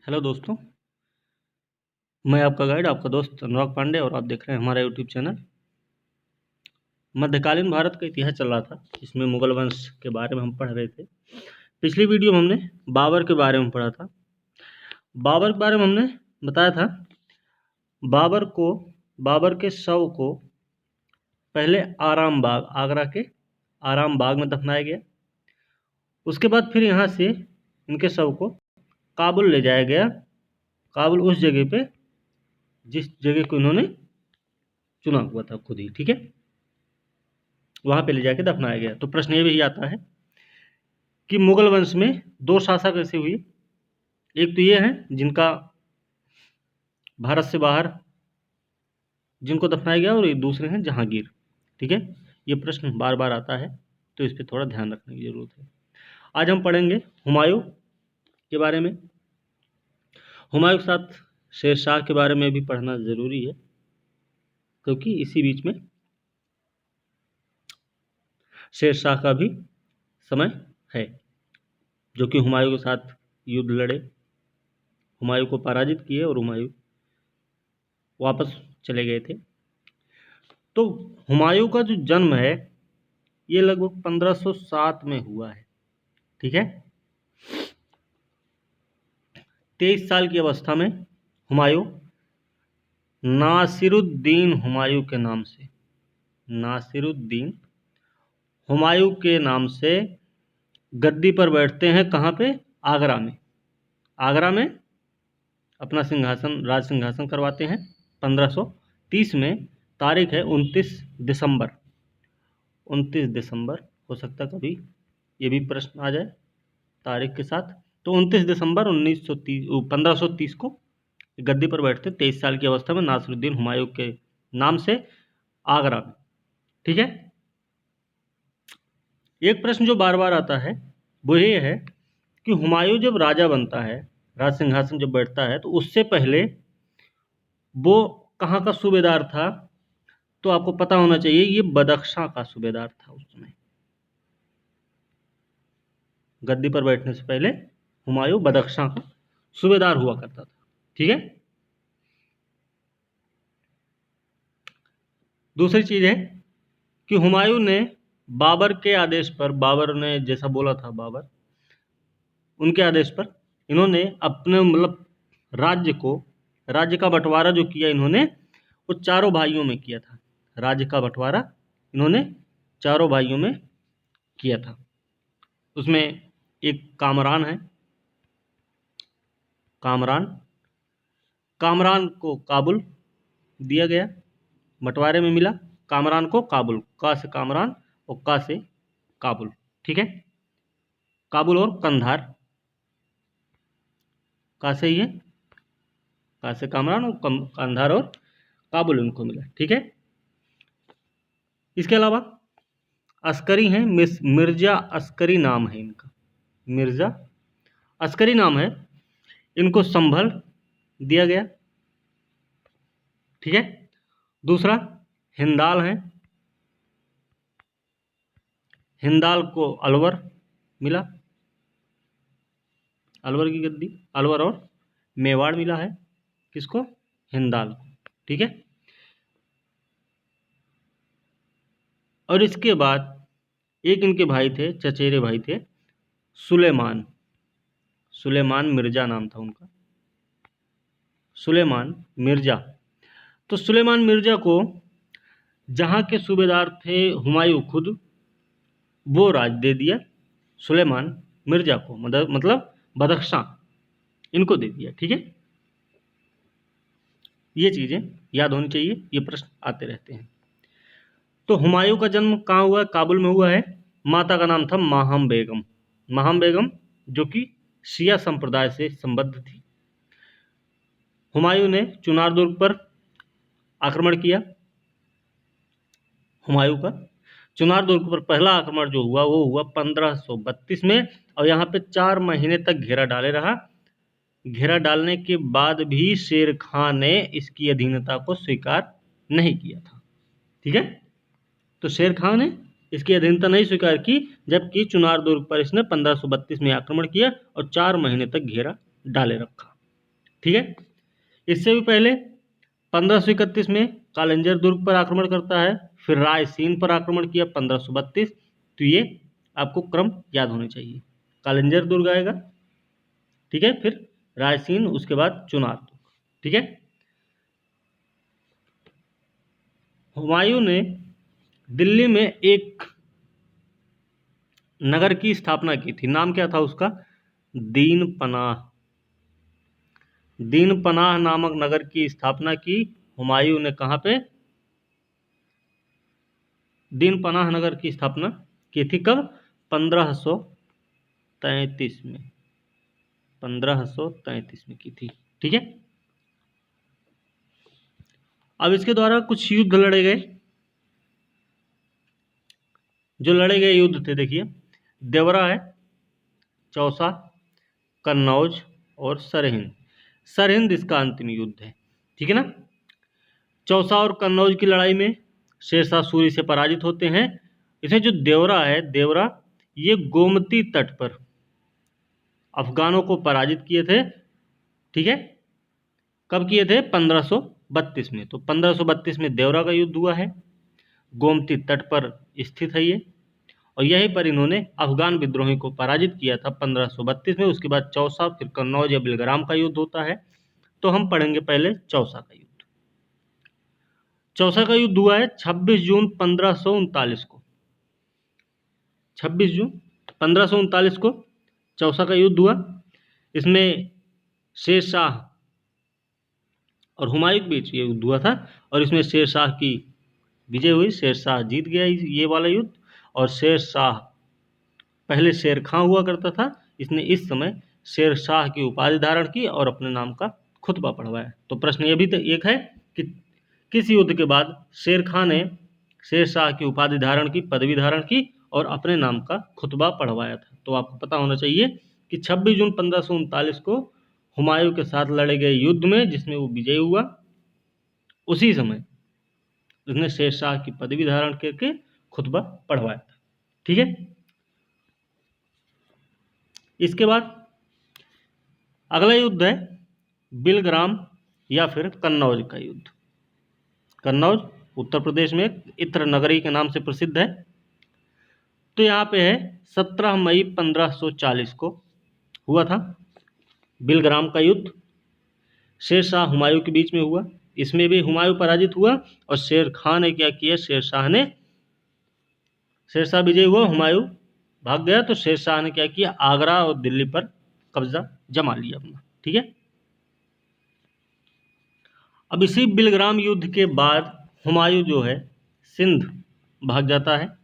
Hello दोस्तों, मैं आपका गाइड, आपका दोस्त अनुराग पांडे और आप देख रहे हैं हमारा यूट्यूब चैनल। मध्यकालीन भारत का इतिहास चल रहा था, इसमें मुगल वंश के बारे में हम पढ़ रहे थे। पिछली वीडियो में हमने बाबर के बारे में पढ़ा था। बाबर के बारे में हमने बताया था बाबर के शव को पहले आराम बाग, आगरा के आराम बाग में दफनाया गया। उसके बाद फिर यहाँ से इनके शव को काबुल ले जाया गया। काबुल उस जगह पे जिस जगह को इन्होंने चुना हुआ था खुद ही, ठीक है, वहां पे ले जाके दफनाया गया। तो प्रश्न ये भी आता है कि मुगल वंश में दो शासक ऐसे हुए, एक तो ये हैं जिनका भारत से बाहर जिनको दफनाया गया, और एक दूसरे हैं जहांगीर, ठीक है। ये प्रश्न बार बार आता है, तो इस पर थोड़ा ध्यान रखने की जरूरत है। आज हम पढ़ेंगे हुमायूं के बारे में। हुमायूं के साथ शेरशाह के बारे में भी पढ़ना जरूरी है, क्योंकि इसी बीच में शेरशाह का भी समय है, जो कि हुमायूं के साथ युद्ध लड़े, हुमायूं को पराजित किए और हुमायूं वापस चले गए थे। तो हुमायूं का जो जन्म है ये लगभग 1507 में हुआ है, ठीक है। 23 साल की अवस्था में हुमायूं नासिरुद्दीन हुमायूं के नाम से, नासिरुद्दीन हुमायूं के नाम से गद्दी पर बैठते हैं। कहाँ पे? आगरा में। आगरा में अपना सिंहासन, राज सिंहासन करवाते हैं 1530 में। तारीख है 29 दिसंबर। 29 दिसंबर, हो सकता है कभी ये भी प्रश्न आ जाए तारीख के साथ। तो 29 दिसंबर 1530 को गद्दी पर बैठते 23 साल की अवस्था में नासिरुद्दीन हुमायूं के नाम से आगरा में, ठीक है। एक प्रश्न जो बार बार आता है वो ये है कि हुमायूं जब राजा बनता है, राज सिंहासन जब बैठता है, तो उससे पहले वो कहाँ का सूबेदार था? तो आपको पता होना चाहिए ये बदख्शां का सूबेदार था उस समय। गद्दी पर बैठने से पहले हुमायूं बदख्शां का सूबेदार हुआ करता था, ठीक है। दूसरी चीज है कि हुमायूं ने बाबर के आदेश पर, बाबर ने जैसा बोला था, बाबर उनके आदेश पर इन्होंने अपने मतलब राज्य का बंटवारा जो किया इन्होंने, वो चारों भाइयों में किया था। राज्य का बंटवारा इन्होंने चारों भाइयों में किया था। उसमें एक कामरान है, कामरान को काबुल दिया गया, बंटवारे में मिला कामरान को काबुल, का से कामरान और का से काबुल, ठीक है। काबुल और कंधार, का से ही है, का से कामरान और कंधार और काबुल इनको मिला, ठीक है। इसके अलावा अस्करी हैं, मिर्जा अस्करी नाम है इनका, मिर्जा अस्करी नाम है। इनको संभल दिया गया, ठीक है। दूसरा हिंदाल है, हिंदाल को अलवर मिला, अलवर की गद्दी, अलवर और मेवाड़ मिला है किसको? हिंदाल को, ठीक है। और इसके बाद एक इनके भाई थे, चचेरे भाई थे, सुलेमान, सुलेमान मिर्जा नाम था उनका, सुलेमान मिर्जा। तो सुलेमान मिर्जा को जहां के सूबेदार थे हुमायूं खुद, वो राज दे दिया सुलेमान मिर्जा को, मतलब बदख्शां इनको दे दिया, ठीक है। ये चीजें याद होनी चाहिए, ये प्रश्न आते रहते हैं। तो हुमायूं का जन्म कहाँ हुआ? काबुल में हुआ है। माता का नाम था माहम बेगम, माहम बेगम, जो कि शिया संप्रदाय से संबद्ध थी। हुमायूं ने चुनार दुर्ग पर आक्रमण किया। हुमायूं का चुनार दुर्ग पर पहला आक्रमण जो हुआ वो हुआ 1532 में, और यहाँ पे 4 महीने तक घेरा डाले रहा। घेरा डालने के बाद भी शेर खां ने इसकी अधीनता को स्वीकार नहीं किया था, ठीक है। तो शेर खां ने इसकी अधीनता नहीं स्वीकार की, जबकि चुनार दुर्ग पर इसने 1532 में आक्रमण किया और 4 महीने तक घेरा डाले रखा। ठीक है। इससे भी पहले 1531 में कालिंजर दुर्ग पर आक्रमण करता है, फिर रायसीन पर आक्रमण किया 1532। तो ये आपको क्रम याद होने चाहिए। कालिंजर दुर्ग आएगा, ठीक है, फिर रायसीन, उसके बाद चुनार दुर्ग। ठीक है। हुमायूं ने दिल्ली में एक नगर की स्थापना की थी, नाम क्या था उसका? दीन पनाह। दीन पनाह नामक नगर की स्थापना की हुमायूं ने। कहाँ पे? दीन पनाह नगर की स्थापना की थी। कब? 1533 में। 1533 में की थी। ठीक है। अब इसके द्वारा कुछ युद्ध लड़े गए। जो लड़े गए युद्ध थे, देखिए, देवरा है, चौसा, कन्नौज और सरहिंद। सरहिंद इसका अंतिम युद्ध है। ठीक है ना। चौसा और कन्नौज की लड़ाई में शेरशाह सूरी से पराजित होते हैं। इसमें जो देवरा है, देवरा, ये गोमती तट पर अफगानों को पराजित किए थे। ठीक है। कब किए थे? 1532 में। तो 1532 में देवरा का युद्ध हुआ है। गोमती तट पर स्थित है ये, और यहीं पर इन्होंने अफगान विद्रोही को पराजित किया था 1532 में। उसके बाद चौसा, फिर कन्नौज या बिलग्राम का युद्ध होता है। तो हम पढ़ेंगे पहले चौसा का युद्ध। चौसा का युद्ध हुआ है 26 जून 1539 को। 26 जून 1539 को चौसा का युद्ध हुआ। इसमें शेरशाह और हुमायूं के बीच ये युद्ध हुआ था, और इसमें शेरशाह की विजय हुई। शेरशाह जीत गया ये वाला युद्ध। और शेरशाह पहले शेर खां हुआ करता था, इसने इस समय शेरशाह की उपाधि धारण की और अपने नाम का खुतबा पढ़वाया। तो प्रश्न ये भी तो एक है कि किस युद्ध के बाद शेर खां ने शेरशाह की उपाधि धारण की, पदवी धारण की और अपने नाम का खुतबा पढ़वाया था? तो आपको पता होना चाहिए कि 26 जून 1539 को हुमायूं के साथ लड़े गए युद्ध में, जिसमें वो विजयी हुआ, उसी समय उसने शेरशाह की पदवी धारण करके खुतबा पढ़वाया था। ठीक है। इसके बाद अगला युद्ध है बिलग्राम या फिर कन्नौज का युद्ध। कन्नौज उत्तर प्रदेश में इत्र नगरी के नाम से प्रसिद्ध है। तो यहाँ पे है 17 मई 1540 को हुआ था बिलग्राम का युद्ध। शेरशाह हुमायूं के बीच में हुआ। इसमें भी हुमायूं पराजित हुआ, और शेर खां ने क्या किया? शेरशाह विजय हुआ, हुमायूं भाग गया। तो शेरशाह ने क्या किया? आगरा और दिल्ली पर कब्जा जमा लिया अपना। ठीक है। अब इसी बिलग्राम युद्ध के बाद हुमायूं जो है सिंध भाग जाता है।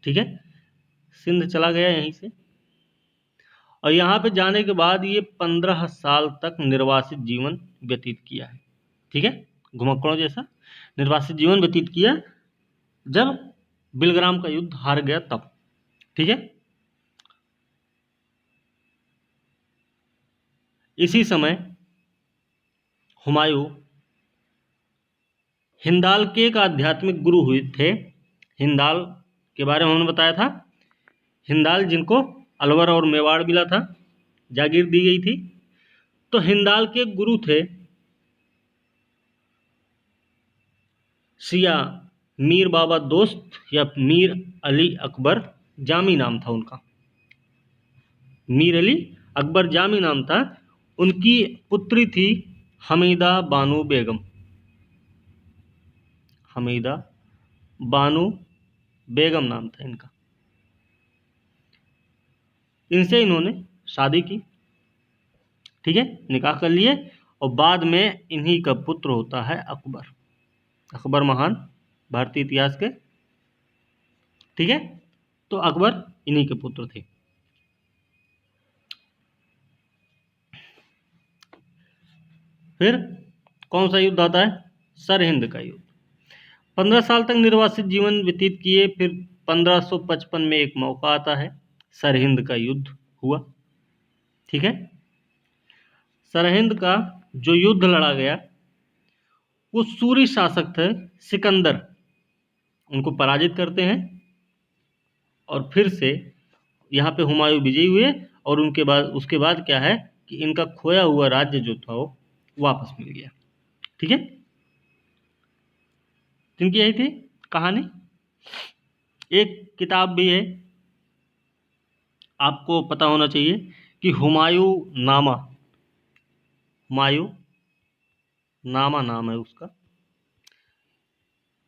ठीक है। सिंध चला गया यहीं से, और यहाँ पे जाने के बाद ये 15 साल तक निर्वासित जीवन व्यतीत किया है। ठीक है। घुमक्कड़ों जैसा निर्वासित जीवन व्यतीत किया, जब बिलग्राम का युद्ध हार गया तब। ठीक है। इसी समय हुमायूं हिंदाल के एक आध्यात्मिक गुरु हुए थे। हिंदाल के बारे में हमने बताया था। हिंदाल जिनको अलवर और मेवाड़ मिला था, जागीर दी गई थी। तो हिंदाल के गुरु थे सिया मीर बाबा दोस्त या मीर अली अकबर जामी नाम था उनका। मीर अली अकबर जामी नाम था। उनकी पुत्री थी हमीदा बानो बेगम। हमीदा बानो बेगम नाम था इनका। इनसे इन्होंने शादी की। ठीक है। निकाह कर लिए, और बाद में इन्हीं का पुत्र होता है अकबर। अकबर महान भारतीय इतिहास के। ठीक है। तो अकबर इन्हीं के पुत्र थे। फिर कौन सा युद्ध आता है? सरहिंद का युद्ध। 15 साल तक निर्वासित जीवन व्यतीत किए, फिर 1555 में एक मौका आता है, सरहिंद का युद्ध हुआ। ठीक है। सरहिंद का जो युद्ध लड़ा गया, वो सूरी शासक थे सिकंदर, उनको पराजित करते हैं, और फिर से यहाँ पे हुमायूं विजयी हुए। और उसके बाद क्या है? कि इनका खोया हुआ राज्य जो था वो वापस मिल गया। ठीक है, इनकी यही थी कहानी। एक किताब भी है, आपको पता होना चाहिए कि हुमायूं नामा, हुमायूं नामा नाम है उसका।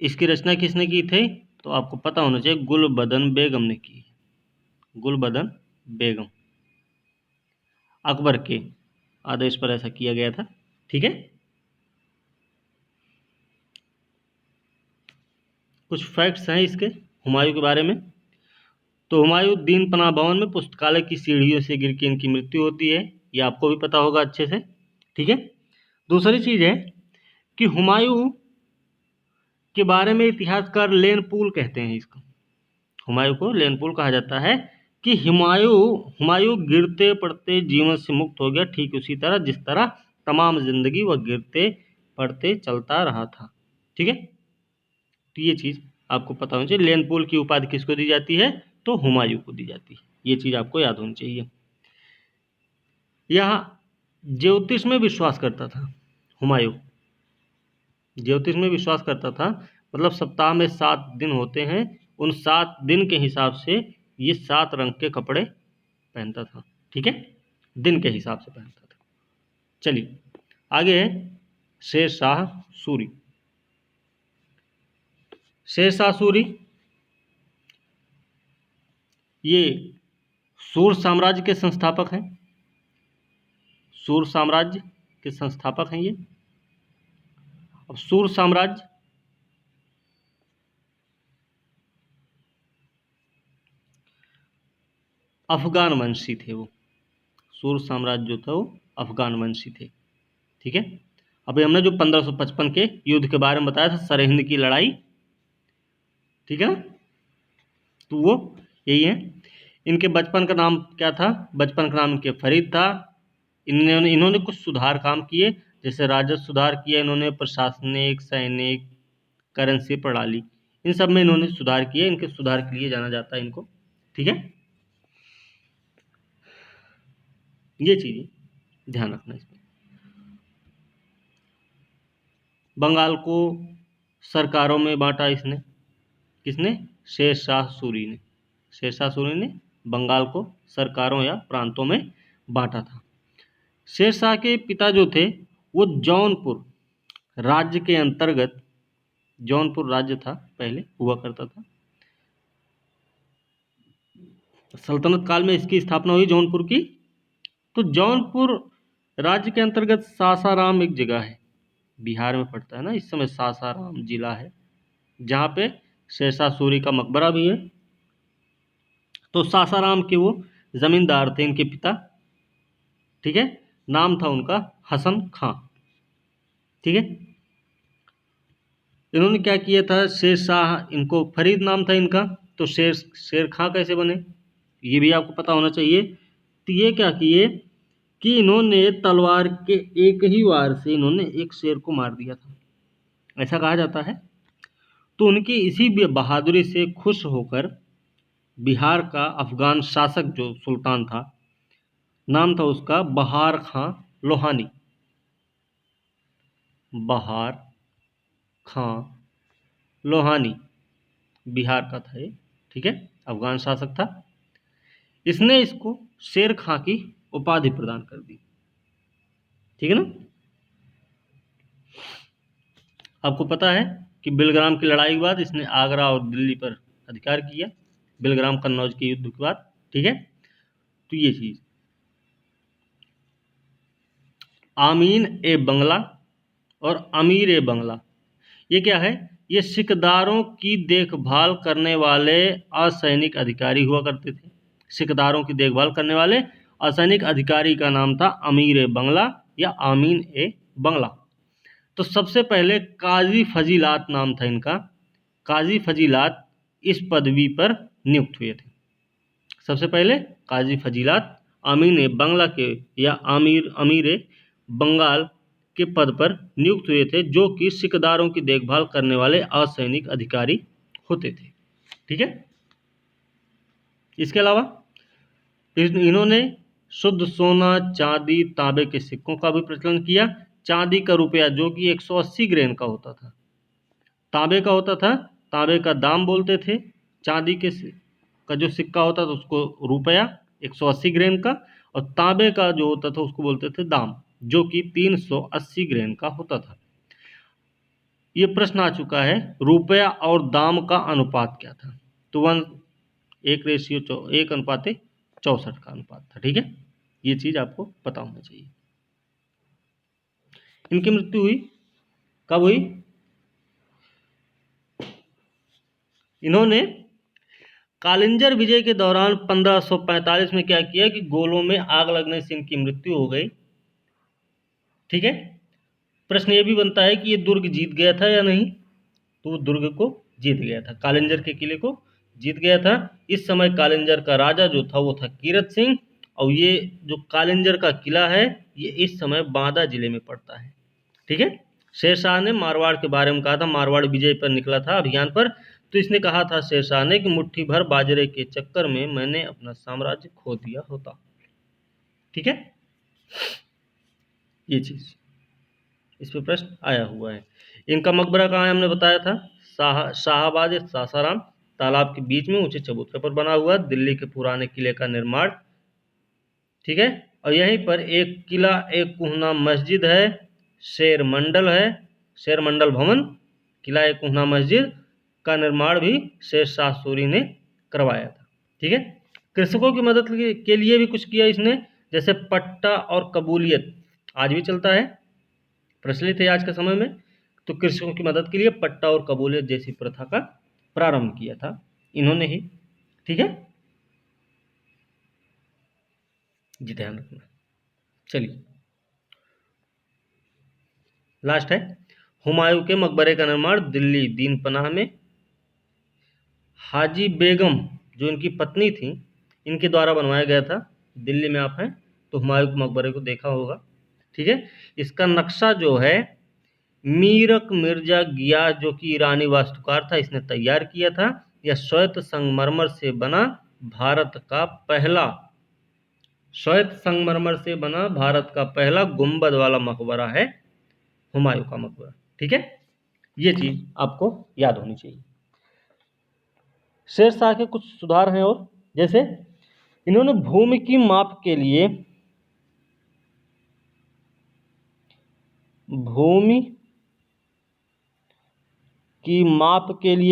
इसकी रचना किसने की थी तो आपको पता होना चाहिए, गुलबदन बेगम ने की। गुलबदन बेगम, अकबर के आदेश पर ऐसा किया गया था। ठीक है, कुछ फैक्ट्स हैं इसके हुमायूं के बारे में। तो हुमायूं दीन पनाह भवन में पुस्तकालय की सीढ़ियों से गिर के इनकी मृत्यु होती है, ये आपको भी पता होगा अच्छे से। ठीक है, दूसरी चीज है कि हुमायूं के बारे में इतिहासकार लेनपूल कहते हैं इसको, हुमायूं को लेनपूल कहा जाता है कि हुमायूं हुमायूं गिरते पड़ते जीवन से मुक्त हो गया, ठीक उसी तरह जिस तरह तमाम जिंदगी वह गिरते पड़ते चलता रहा था। ठीक है, तो ये चीज आपको पता होनी चाहिए। लेनपूल की उपाधि किसको दी जाती है तो हुमायूं को दी जाती है, ये चीज आपको याद होनी चाहिए। यह ज्योतिष में विश्वास करता था हुमायूं, ज्योतिष में विश्वास करता था, मतलब सप्ताह में 7 दिन होते हैं, उन 7 दिन के हिसाब से ये 7 रंग के कपड़े पहनता था। ठीक है, दिन के हिसाब से पहनता था। चलिए आगे है शेर शाह सूरी। शेर शाह सूरी ये सूर साम्राज्य के संस्थापक हैं, सूर साम्राज्य के संस्थापक हैं ये। अब सूर साम्राज्य अफगान वंशी थे वो, सूर साम्राज्य जो था वो अफगान वंशी थे। ठीक है, अभी हमने जो 1555 के युद्ध के बारे में बताया था, सरहिंद की लड़ाई, ठीक है ना, तो वो यही है। इनके बचपन का नाम क्या था, बचपन का नाम इनके फरीद था। इन्होंने कुछ सुधार काम किए, जैसे राजस्व सुधार किया इन्होंने, प्रशासनिक, सैनिक, करेंसी प्रणाली, इन सब में इन्होंने सुधार किए, इनके सुधार के लिए जाना जाता है इनको। ठीक है, ये चीजें ध्यान रखना इसमें। बंगाल को सरकारों में बांटा इसने, किसने, शेर शाह सूरी ने। शेर शाह सूरी ने बंगाल को सरकारों या प्रांतों में बांटा था। शेर शाह के पिता जो थे वो जौनपुर राज्य के अंतर्गत, जौनपुर राज्य था पहले हुआ करता था, सल्तनत काल में इसकी स्थापना हुई जौनपुर की। तो जौनपुर राज्य के अंतर्गत सासाराम एक जगह है, बिहार में पड़ता है ना इस समय, सासाराम जिला है, जहाँ पे शेरशाह सूरी का मकबरा भी है। तो सासाराम के वो जमींदार थे इनके पिता। ठीक है, नाम था उनका हसन खां। ठीक है, इन्होंने क्या किया था, शेर शाह, इनको फरीद नाम था इनका, तो शेर शेर खां कैसे बने ये भी आपको पता होना चाहिए। तो ये क्या किए कि इन्होंने तलवार के एक ही वार से इन्होंने एक शेर को मार दिया था, ऐसा कहा जाता है। तो उनकी इसी बहादुरी से खुश होकर बिहार का अफगान शासक जो सुल्तान था, नाम था उसका बहार खां लोहानी, बहार खां लोहानी, बिहार का था ये। ठीक है, अफगान शासक था, इसने इसको शेर खां की उपाधि प्रदान कर दी। ठीक है ना, आपको पता है कि बिलग्राम की लड़ाई के बाद इसने आगरा और दिल्ली पर अधिकार किया, बिलग्राम कन्नौज के युद्ध के बाद। ठीक है, तो ये चीज, आमीन ए बंगला और अमीर ए बंगला, ये क्या है, ये सिकदारों की देखभाल करने वाले असैनिक अधिकारी हुआ करते थे। सिकदारों की देखभाल करने वाले असैनिक अधिकारी का नाम था अमीर ए बंगला या आमीन ए बंगला। तो सबसे पहले काजी फजीलात नाम था इनका, काजी फजीलात इस पदवी पर नियुक्त हुए थे। सबसे पहले काजी फजीलात अमीन ए बंगला के या अमीर ए बंगाल के पद पर नियुक्त हुए थे, जो कि सिकदारों की देखभाल करने वाले असैनिक अधिकारी होते थे। ठीक है, इसके अलावा इन्होंने शुद्ध सोना, चांदी, तांबे के सिक्कों का भी प्रचलन किया। चांदी का रुपया जो कि 180 ग्रेन का होता था, तांबे का होता था, तांबे का दाम बोलते थे, चांदी के का जो सिक्का होता था उसको रुपया 180 ग्रेन का, और तांबे का जो होता था उसको बोलते थे दाम, जो कि 380 ग्रेन का होता था। ये प्रश्न आ चुका है, रुपया और दाम का अनुपात क्या था? तो 1:1 का अनुपात था। ठीक है, ये चीज आपको पता होना चाहिए। इनकी मृत्यु हुई कब हुई? इन्होंने कालिंजर विजय के दौरान 1545 में क्या किया कि गोलों में आग लगने से इनकी मृत्यु हो गई। ठीक है, प्रश्न ये भी बनता है कि ये दुर्ग जीत गया था या नहीं, तो वो दुर्ग को जीत गया था, कालिंजर के किले को जीत गया था। इस समय कालिंजर का राजा जो था वो था कीरत सिंह, और ये जो कालिंजर का किला है ये इस समय बांदा जिले में पड़ता है। ठीक है, शेरशाह ने मारवाड़ के बारे में कहा था, मारवाड़ विजय पर निकला था अभियान पर, तो इसने कहा था शेरशाह ने कि मुट्ठी भर बाजरे के चक्कर में मैंने अपना साम्राज्य खो दिया होता। ठीक है, ये चीज इस पे प्रश्न आया हुआ है। इनका मकबरा कहाँ है हमने बताया था, शाहबाद सासाराम, तालाब के बीच में ऊंचे चबूतरे पर बना हुआ, दिल्ली के पुराने किले का निर्माण। ठीक है, और यहीं पर एक किला, एक कुहना मस्जिद है, शेर मंडल है, शेर मंडल भवन, किला एक कुहना मस्जिद का निर्माण भी शेरशाह सूरी ने करवाया था। ठीक है, कृषकों की मदद के लिए भी कुछ किया इसने, जैसे पट्टा और कबूलियत आज भी चलता है, प्रचलित है आज के समय में। तो कृषकों की मदद के लिए पट्टा और कबूलियत जैसी प्रथा का प्रारंभ किया था इन्होंने ही। ठीक है, जी ध्यान रखना। चलिए लास्ट है, हुमायूं के मकबरे का निर्माण दिल्ली दीन पनाह में हाजी बेगम जो इनकी पत्नी थी इनके द्वारा बनवाया गया था। दिल्ली में आप हैं तो हुमायूं के मकबरे को देखा होगा। ठीक है, इसका नक्शा जो है मीरक मिर्जा गियास जो कि ईरानी वास्तुकार था इसने तैयार किया था। यह श्वेत संगमरमर से बना भारत का पहला श्वेत संगमरमर से बना भारत का पहला गुंबद वाला मकबरा है हुमायूं का मकबरा। ठीक है, ये चीज आपको याद होनी चाहिए। शेरशाह के कुछ सुधार हैं और, जैसे इन्होंने भूमि की माप के लिए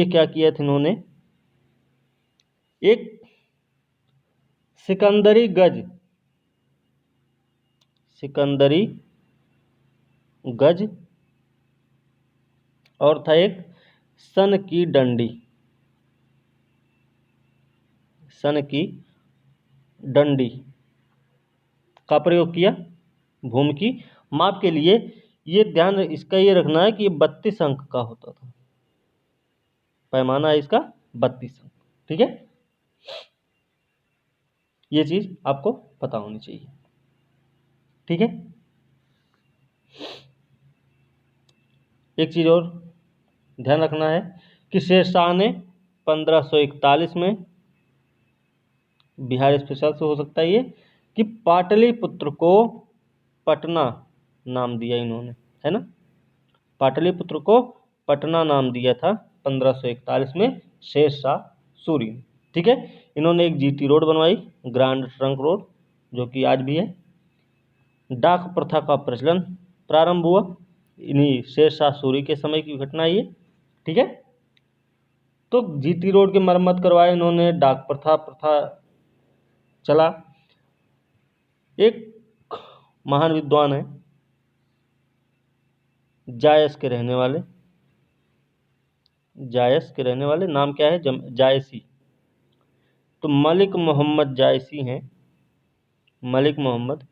क्या किया था, इन्होंने एक सिकंदरी गज और था एक सन की डंडी का प्रयोग किया भूमि की माप के लिए। ये ध्यान इसका ये रखना है कि ये 32 अंक का होता था, पैमाना है इसका 32 अंक। ठीक है, ये चीज आपको पता होनी चाहिए। ठीक है, एक चीज और ध्यान रखना है कि शेरशाह ने 1541 में, बिहार स्पेशल से हो सकता है ये, कि पाटलिपुत्र को पटना नाम दिया इन्होंने, है ना, पाटलिपुत्र को पटना नाम दिया था 1541 में शेरशाह सूरी ने। ठीक है, इन्होंने एक जीटी रोड बनवाई, ग्रांड ट्रंक रोड, जो कि आज भी है। डाक प्रथा का प्रचलन प्रारंभ हुआ, इन्हीं शेरशाह सूरी के समय की घटना है ये। ठीक है, तो जीटी रोड की मरम्मत करवाए इन्होंने, डाक प्रथा चला। एक महान विद्वान है जायस के रहने वाले, नाम क्या है, जायसी, तो मलिक मोहम्मद जायसी हैं। मलिक मोहम्मद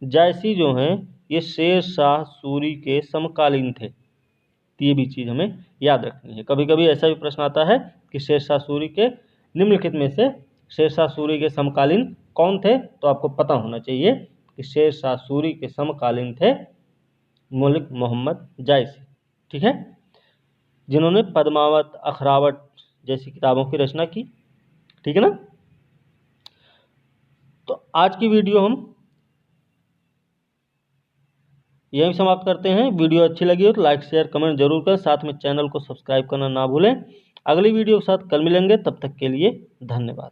जायसी जो हैं ये शेरशाह सूरी के समकालीन थे। तो ये भी चीज़ हमें याद रखनी है। कभी कभी ऐसा भी प्रश्न आता है कि शेरशाह सूरी के निम्नलिखित में से शेरशाह सूरी के समकालीन कौन थे, तो आपको पता होना चाहिए कि शेरशाह सूरी के समकालीन थे मलिक मोहम्मद जायसी। ठीक है, जिन्होंने पद्मावत, अखरावट जैसी किताबों की रचना की। ठीक है ना, तो आज की वीडियो हम यहीं समाप्त करते हैं। वीडियो अच्छी लगी हो तो लाइक शेयर कमेंट जरूर करें, साथ में चैनल को सब्सक्राइब करना ना भूलें। अगली वीडियो के साथ कल मिलेंगे, तब तक के लिए धन्यवाद।